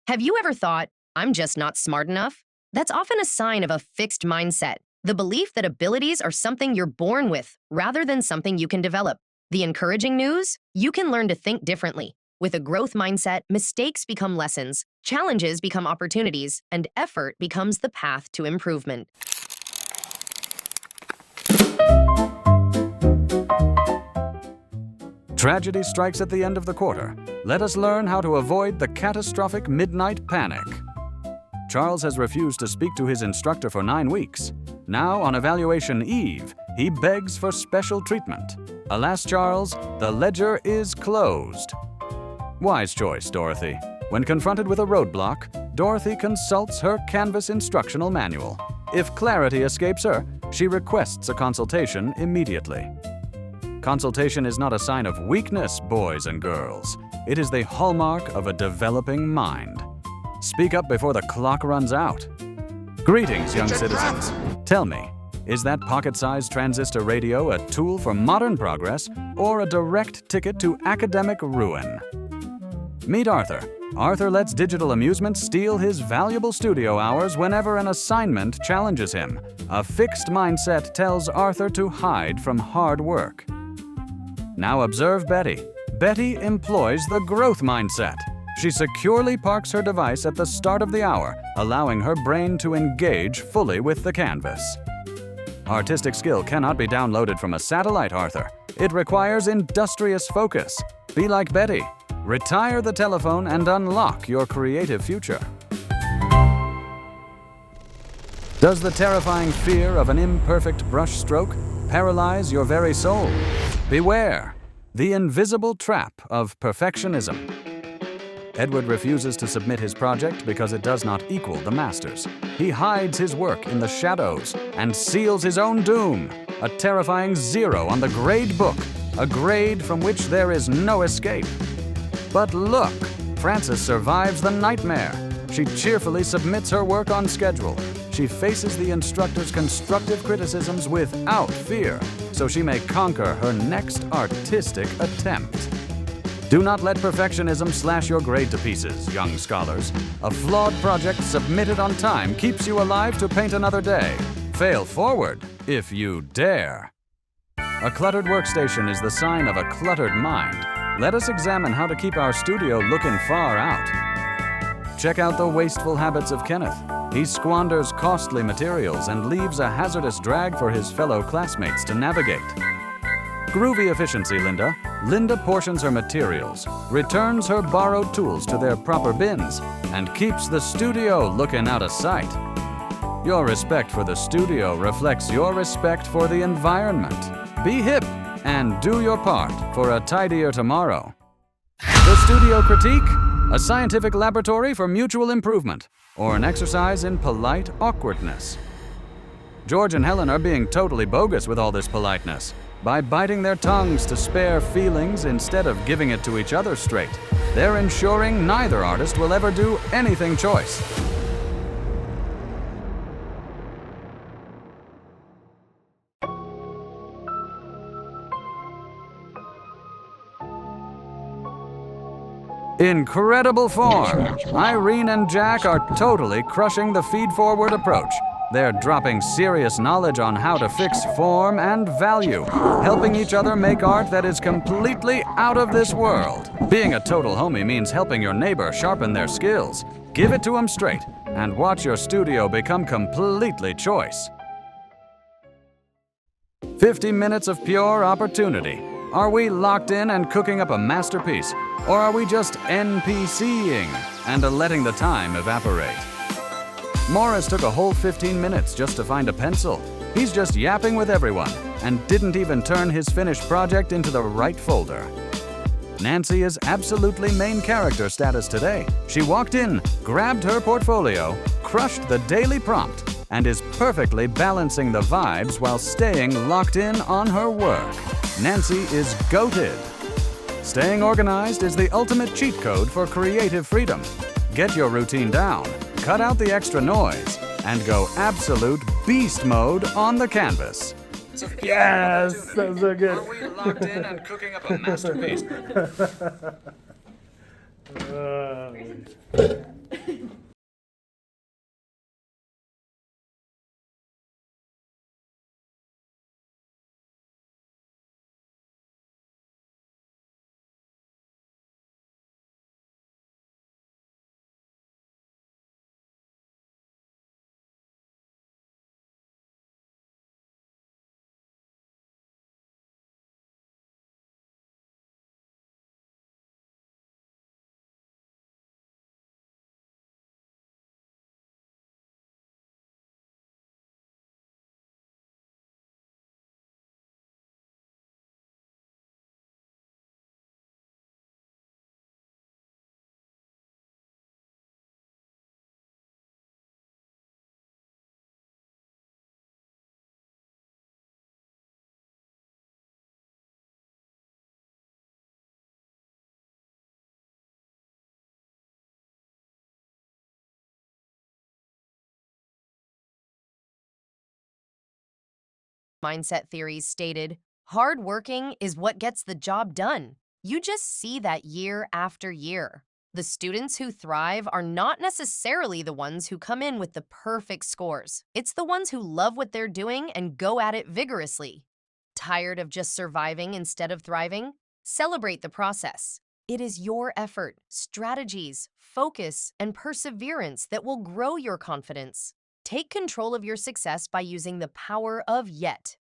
Have you ever thought, I'm just not smart enough? That's often a sign of a fixed mindset, the belief that abilities are something you're born with rather than something you can develop. The encouraging news? You can learn to think differently. With a growth mindset, mistakes become lessons, challenges become opportunities, and effort becomes the path to improvement. Tragedy strikes at the end of the quarter. Let us learn how to avoid the catastrophic midnight panic. Charles has refused to speak to his instructor for 9 weeks. Now, on evaluation eve, he begs for special treatment. Alas, Charles, the ledger is closed. Wise choice, Dorothy. When confronted with a roadblock, Dorothy consults her Canvas instructional manual. If clarity escapes her, she requests a consultation immediately. Consultation is not a sign of weakness, boys and girls. It is the hallmark of a developing mind. Speak up before the clock runs out. Greetings, young citizens. Tell me, is that pocket-sized transistor radio a tool for modern progress or a direct ticket to academic ruin? Meet Arthur. Arthur lets digital amusements steal his valuable studio hours whenever an assignment challenges him. A fixed mindset tells Arthur to hide from hard work. Now observe Betty. Betty employs the growth mindset. She securely parks her device at the start of the hour, allowing her brain to engage fully with the canvas. Artistic skill cannot be downloaded from a satellite, Arthur. It requires industrious focus. Be like Betty. Retire the telephone and unlock your creative future. Does the terrifying fear of an imperfect brushstroke paralyze your very soul? Beware, the invisible trap of perfectionism. Edward refuses to submit his project because it does not equal the master's. He hides his work in the shadows and seals his own doom. A terrifying 0 on the grade book, a grade from which there is no escape. But look, Frances survives the nightmare. She cheerfully submits her work on schedule. She faces the instructor's constructive criticisms without fear, so she may conquer her next artistic attempt. Do not let perfectionism slash your grade to pieces, young scholars. A flawed project submitted on time keeps you alive to paint another day. Fail forward, if you dare. A cluttered workstation is the sign of a cluttered mind. Let us examine how to keep our studio looking far out. Check out the wasteful habits of Kenneth. He squanders costly materials and leaves a hazardous drag for his fellow classmates to navigate. Groovy efficiency, Linda. Linda portions her materials, returns her borrowed tools to their proper bins, and keeps the studio looking out of sight. Your respect for the studio reflects your respect for the environment. Be hip and do your part for a tidier tomorrow. The Studio Critique? A scientific laboratory for mutual improvement, or an exercise in polite awkwardness. George and Helen are being totally bogus with all this politeness. By biting their tongues to spare feelings instead of giving it to each other straight, they're ensuring neither artist will ever do anything choice. Incredible form! Irene and Jack are totally crushing the feed-forward approach. They're dropping serious knowledge on how to fix form and value, helping each other make art that is completely out of this world. Being a total homie means helping your neighbor sharpen their skills. Give it to them straight, and watch your studio become completely choice. 50 minutes of pure opportunity. Are we locked in and cooking up a masterpiece? Or are we just NPCing and letting the time evaporate? Morris took a whole 15 minutes just to find a pencil. He's just yapping with everyone and didn't even turn his finished project into the right folder. Nancy is absolutely main character status today. She walked in, grabbed her portfolio, crushed the daily prompt, and is perfectly balancing the vibes while staying locked in on her work. Nancy is goated. Staying organized is the ultimate cheat code for creative freedom. Get your routine down, cut out the extra noise, and go absolute beast mode on the canvas. Yes, that was so good. Are we locked in and cooking up a masterpiece? mindset theories stated, hard working is what gets the job done. You just see that year after year. The students who thrive are not necessarily the ones who come in with the perfect scores. It's the ones who love what they're doing and go at it vigorously. Tired of just surviving instead of thriving? Celebrate the process. It is your effort, strategies, focus, and perseverance that will grow your confidence. Take control of your success by using the power of yet.